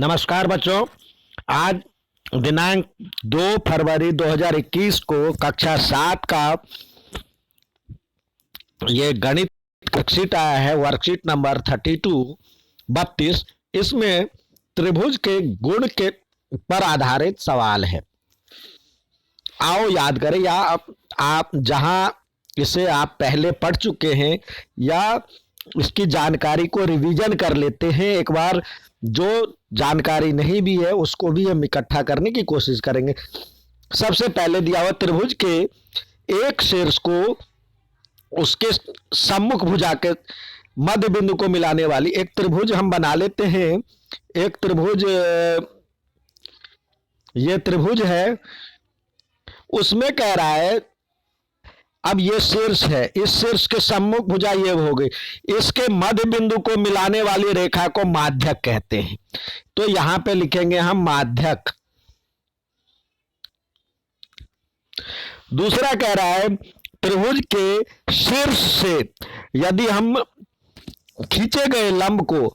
नमस्कार बच्चों। आज दिनांक 2 फरवरी 2021 को कक्षा 7 का ये गणित वर्कशीट आया है, वर्कशीट नंबर 32। इसमें त्रिभुज के गुण के पर आधारित सवाल है। आओ याद करें, या आप जहां इसे आप पहले पढ़ चुके हैं या इसकी जानकारी को रिवीजन कर लेते हैं एक बार। जो जानकारी नहीं भी है उसको भी हम इकट्ठा करने की कोशिश करेंगे। सबसे पहले दिया हुआ त्रिभुज के एक शीर्ष को उसके सम्मुख भुजा के मध्य बिंदु को मिलाने वाली एक त्रिभुज हम बना लेते हैं। एक त्रिभुज, ये त्रिभुज है, उसमें कह रहा है अब ये शीर्ष है, इस शीर्ष के सम्मुख भुजा ये हो गई, इसके मध्य बिंदु को मिलाने वाली रेखा को माध्यक कहते हैं। तो यहां पे लिखेंगे हम माध्यक। दूसरा कह रहा है त्रिभुज के शीर्ष से यदि हम खींचे गए लंब को,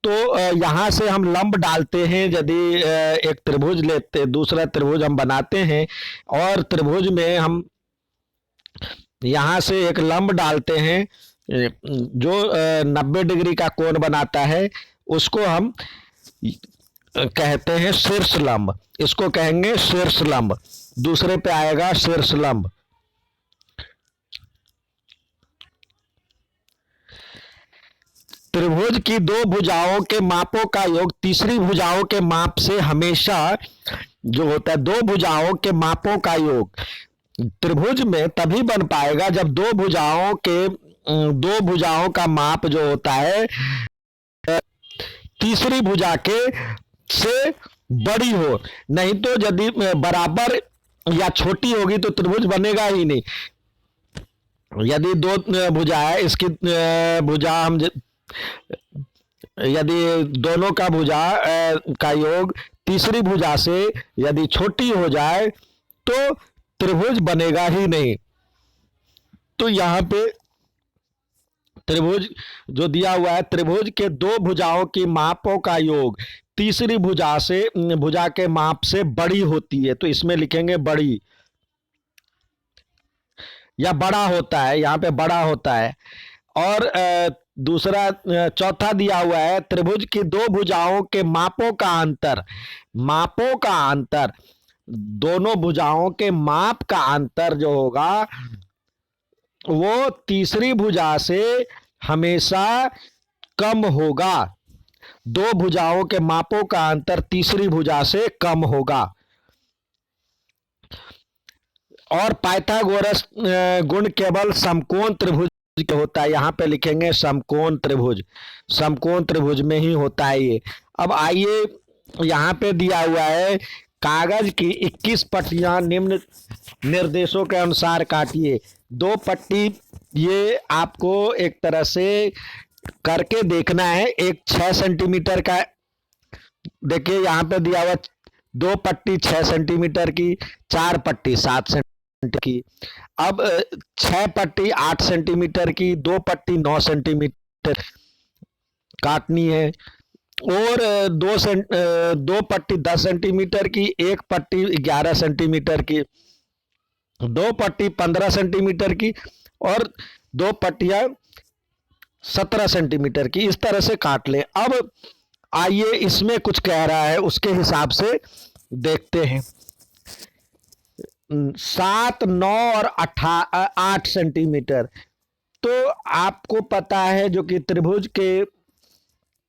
तो यहां से हम लंब डालते हैं। यदि एक त्रिभुज लेते, दूसरा त्रिभुज हम बनाते हैं और त्रिभुज में हम यहां से एक लंब डालते हैं जो 90 डिग्री का कोण बनाता है, उसको हम कहते हैं शीर्ष लंब। इसको कहेंगे शीर्ष लंब। दूसरे पे आएगा शीर्ष लंब। त्रिभुज की दो भुजाओं के मापों का योग तीसरी भुजाओं के माप से हमेशा जो होता है, दो भुजाओं के मापों का योग त्रिभुज में तभी बन पाएगा जब दो भुजाओं का माप जो होता है तीसरी भुजा के से बड़ी हो। नहीं तो यदि बराबर या छोटी होगी तो त्रिभुज बनेगा ही नहीं। यदि दो भुजा है, इसकी भुजा हम यदि दोनों का भुजा का योग तीसरी भुजा से यदि छोटी हो जाए तो त्रिभुज बनेगा ही नहीं। तो यहां पे त्रिभुज जो दिया हुआ है, त्रिभुज के दो भुजाओं की मापों का योग तीसरी भुजा के माप से बड़ी होती है, तो इसमें लिखेंगे बड़ी या बड़ा होता है, यहां पे बड़ा होता है। और दूसरा चौथा दिया हुआ है त्रिभुज की दो भुजाओं के मापों का अंतर, दोनों भुजाओं के माप का अंतर जो होगा वो तीसरी भुजा से हमेशा कम होगा। दो भुजाओं के मापों का अंतर तीसरी भुजा से कम होगा। और पाइथागोरस गुण केवल समकोण त्रिभुज के होता है। यहां पे लिखेंगे समकोण त्रिभुज में ही होता है ये। अब आइए, यहां पे दिया हुआ है कागज की 21 पट्टियां निम्न निर्देशों के अनुसार काटिए। 2 पट्टी ये आपको एक तरह से करके देखना है। एक 6 सेंटीमीटर का, देखिए यहां पे दिया हुआ 2 पट्टी 6 सेंटीमीटर की, 4 पट्टी 7 सेंटीमीटर की। अब 6 पट्टी 8 सेंटीमीटर की, 2 पट्टी 9 सेंटीमीटर काटनी है। और 2 पट्टी 10 सेंटीमीटर की, 1 पट्टी 11 सेंटीमीटर की, 2 पट्टी 15 सेंटीमीटर की और 2 पट्टियां 17 सेंटीमीटर की। इस तरह से काट लें। अब आइए इसमें कुछ कह रहा है, उसके हिसाब से देखते हैं। 7, 9 और 8 सेंटीमीटर। तो आपको पता है जो कि त्रिभुज के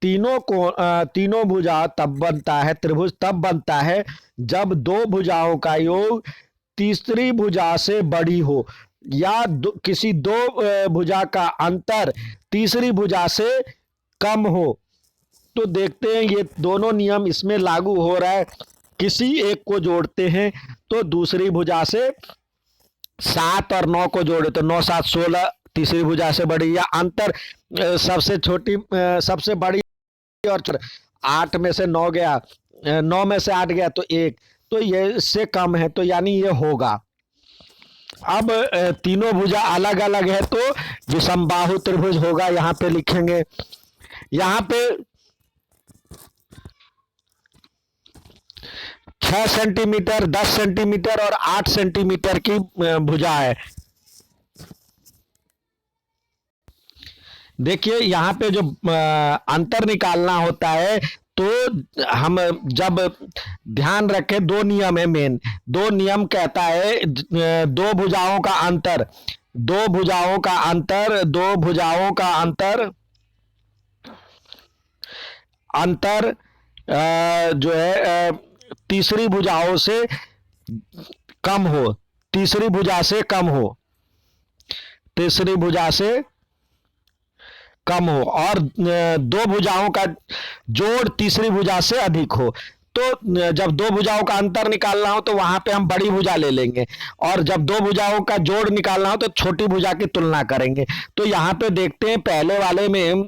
तीनों भुजा तब बनता है, त्रिभुज तब बनता है जब दो भुजाओं का योग तीसरी भुजा से बड़ी हो, या किसी दो भुजा का अंतर तीसरी भुजा से कम हो। तो देखते हैं ये दोनों नियम इसमें लागू हो रहा है। किसी एक को जोड़ते हैं तो दूसरी भुजा से 7 और 9 को जोड़े तो 9 7 16 तीसरी भुजा से बड़ी, या अंतर सबसे छोटी सबसे बड़ी और 8 में से 9 गया, 9 में से 8 गया तो 1, तो ये इससे कम है, तो यानी ये होगा। अब तीनों भुजा अलग अलग है तो विषमबाहु त्रिभुज होगा। यहां पे लिखेंगे, यहां पे 6 सेंटीमीटर, 10 सेंटीमीटर और 8 सेंटीमीटर की भुजा है। देखिए यहाँ पे जो अंतर निकालना होता है, तो हम जब ध्यान रखें, दो नियम है मेन। दो नियम कहता है दो भुजाओं का अंतर, दो भुजाओं का अंतर, दो भुजाओं का अंतर, अंतर जो है तीसरी भुजाओं से कम हो, तीसरी भुजा से कम हो, तीसरी भुजा से कम हो, और दो भुजाओं का जोड़ तीसरी भुजा से अधिक हो। तो जब दो भुजाओं का अंतर निकालना हो तो वहां पे हम बड़ी भुजा ले लेंगे, और जब दो भुजाओं का जोड़ निकालना हो तो छोटी भुजा की तुलना करेंगे। तो यहाँ पे देखते हैं पहले वाले में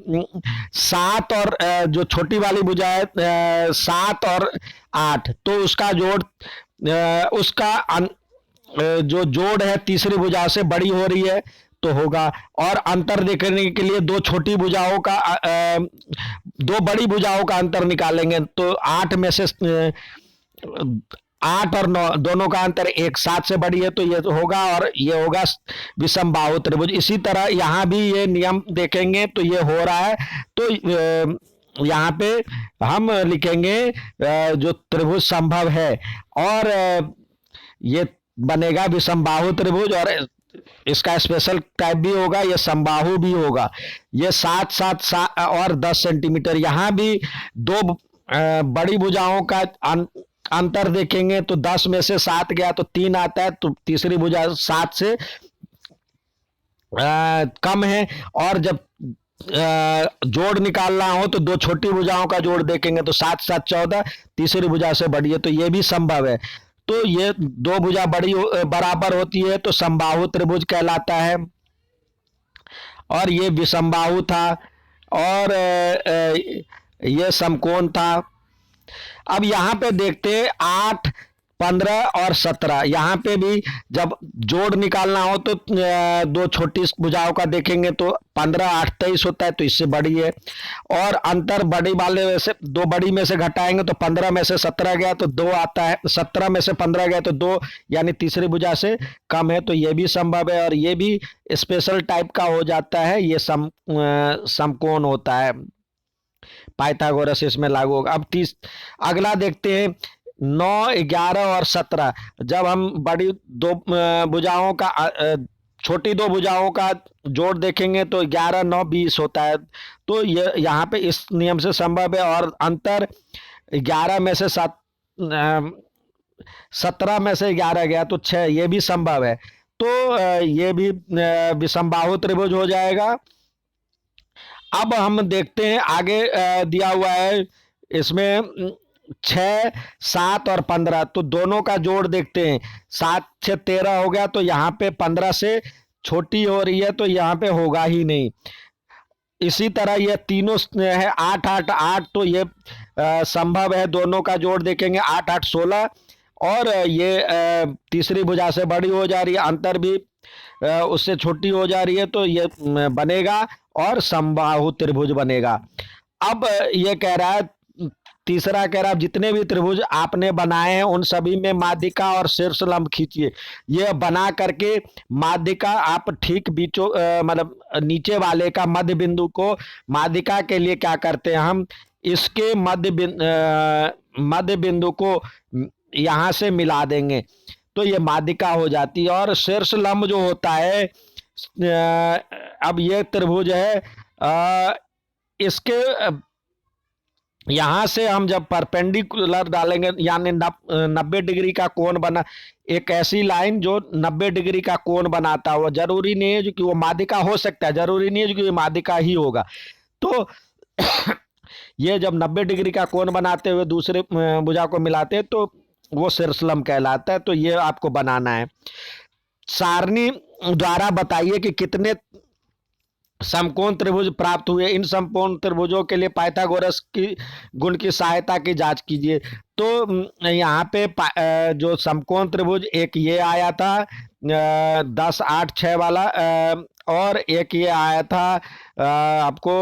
7 और जो छोटी वाली भुजा है 7 और 8, तो उसका जोड़ उसका जो जोड़ है तीसरी भुजा से बड़ी हो रही है तो होगा। और अंतर देखने के लिए दो छोटी भुजाओं का दो बड़ी भुजाओं का अंतर निकालेंगे, तो 8 में से 8 और 9 दोनों का अंतर 1, 7 से बड़ी है, तो ये होगा, और ये होगा विषमबाहु त्रिभुज। इसी तरह यहाँ भी ये नियम देखेंगे तो ये हो रहा है। तो यहाँ पे हम लिखेंगे जो त्रिभुज संभव है, और ये बनेगा विषमबाहु त्रिभुज, और इसका स्पेशल टाइप भी होगा, ये समबाहु भी होगा। ये 7, 7 और 10 सेंटीमीटर। यहाँ भी दो बड़ी भुजाओं का अंतर देखेंगे तो 10 में से 7 गया तो 3 आता है, तो तीसरी भुजा 7 से कम है। और जब जोड़ निकालना हो तो दो छोटी भुजाओं का जोड़ देखेंगे तो 7, 7, 14, तीसरी भुजा से बड़ी है, तो ये भी संभव है। तो ये दो भुजा बड़ी बराबर होती है तो समबाहु त्रिभुज कहलाता है, और ये विषमबाहु था, और ये समकोण था। अब यहाँ पे देखते हैं 8, 15 और 17। यहाँ पे भी जब जोड़ निकालना हो तो दो छोटी भुजाओं का देखेंगे तो 15, 8, 23 होता है, तो इससे बड़ी है। और अंतर बड़ी वाले में से दो बड़ी में से घटाएंगे तो 15 में से 17 गया तो 2 आता है, 17 में से 15 गया तो 2, यानी तीसरी भुजा से कम है, तो ये भी संभव है। और ये भी स्पेशल टाइप का हो जाता है, ये समकोण होता है, पाइथागोरस इसमें लागू होगा। अब अगला देखते हैं 9, 11 और 17। जब हम बड़ी दो भुजाओं का छोटी दो भुजाओं का जोड़ देखेंगे तो 11, 9, 20 होता है, तो ये यहाँ पे इस नियम से संभव है। और अंतर 11 में से 17 में से 11 गया तो 6, ये भी संभव है। तो ये भी विषमबाहु त्रिभुज हो जाएगा। अब हम देखते हैं आगे दिया हुआ है इसमें 6, 7 और 15, तो दोनों का जोड़ देखते हैं। 7, 6, 13 हो गया, तो यहाँ पे 15 से छोटी हो रही है, तो यहाँ पे होगा ही नहीं। इसी तरह ये तीनों है 8, 8, 8, तो ये संभव है। दोनों का जोड़ देखेंगे 8, 8, 16, और ये तीसरी भुजा से बड़ी हो जा रही है, अंतर भी उससे छोटी हो जा रही है, तो ये बनेगा और समबाहु त्रिभुज बनेगा। अब ये कह रहा है, तीसरा कह रहा है जितने भी त्रिभुज आपने बनाए हैं उन सभी में माध्यिका और शीर्ष लंब खींचिए। ये बना करके माध्यिका आप ठीक बीचों मतलब नीचे वाले का मध्य बिंदु को, माध्यिका के लिए क्या करते हैं हम, इसके मध्य बिंदु को यहाँ से मिला देंगे, तो ये माध्यिका हो जाती है। और शीर्ष लंब जो होता है, अब ये त्रिभुज है, इसके यहां से हम जब परपेंडिकुलर डालेंगे, यानी 90 डिग्री का कोण बना, एक ऐसी लाइन जो 90 डिग्री का कोण बनाता हो, जरूरी नहीं है जो कि वो माध्यिका हो सकता है, जरूरी नहीं है जो कि वो माध्यिका ही होगा। तो ये जब 90 डिग्री का कोण बनाते हुए दूसरे भुजा को मिलाते हैं तो वो शीर्षलंब कहलाता है। तो ये आपको बनाना है। सारणी द्वारा बताइए कि कितने समकोण त्रिभुज प्राप्त हुए। इन समकोण त्रिभुजों के लिए पाइथागोरस की गुण की सहायता की जांच कीजिए। तो यहाँ पे जो समकोण त्रिभुज, एक ये आया था 10, 8, 6 वाला, और एक ये आया था आपको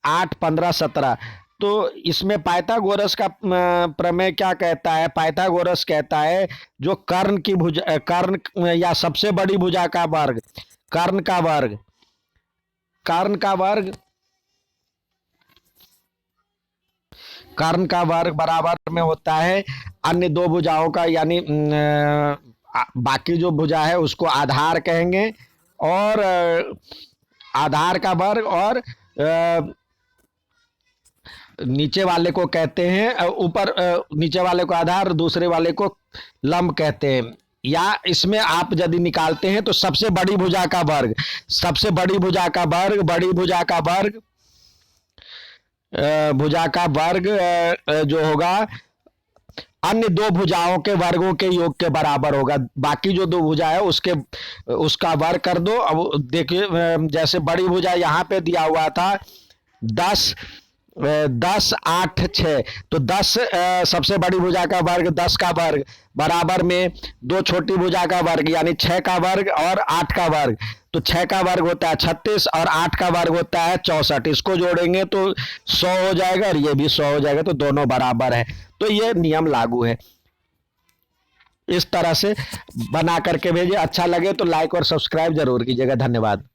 8, 15, 17। तो इसमें पाइथागोरस का प्रमेय क्या कहता है? पाइथागोरस कहता है जो कर्ण की भुजा, कर्ण या सबसे बड़ी भुजा का वर्ग, कर्ण का वर्ग, कर्ण का वर्ग, कर्ण का वर्ग बराबर में होता है अन्य दो भुजाओं का, यानी बाकी जो भुजा है उसको आधार कहेंगे, और आधार का वर्ग, और नीचे वाले को कहते हैं ऊपर, नीचे वाले को आधार, दूसरे वाले को लंब कहते हैं। या इसमें आप यदि निकालते हैं तो सबसे बड़ी भुजा का वर्ग, सबसे बड़ी भुजा का वर्ग, बड़ी भुजा का वर्ग, भुजा का वर्ग जो होगा अन्य दो भुजाओं के वर्गों के योग के बराबर होगा। बाकी जो दो भुजा है उसके, उसका वर्ग कर दो। अब देखिए जैसे बड़ी भुजा यहाँ पे दिया हुआ था 10, 10, 8, 6, तो 10 सबसे बड़ी भुजा का वर्ग, 10 का वर्ग बराबर में दो छोटी भुजा का वर्ग यानी 6 का वर्ग और 8 का वर्ग, तो 6 का वर्ग होता है 36 और 8 का वर्ग होता है 64। इसको जोड़ेंगे तो 100 हो जाएगा और ये भी 100 हो जाएगा, तो दोनों बराबर है। तो ये नियम लागू है। इस तरह से बना करके भेजिए। अच्छा लगे तो लाइक और सब्सक्राइब जरूर कीजिएगा। धन्यवाद।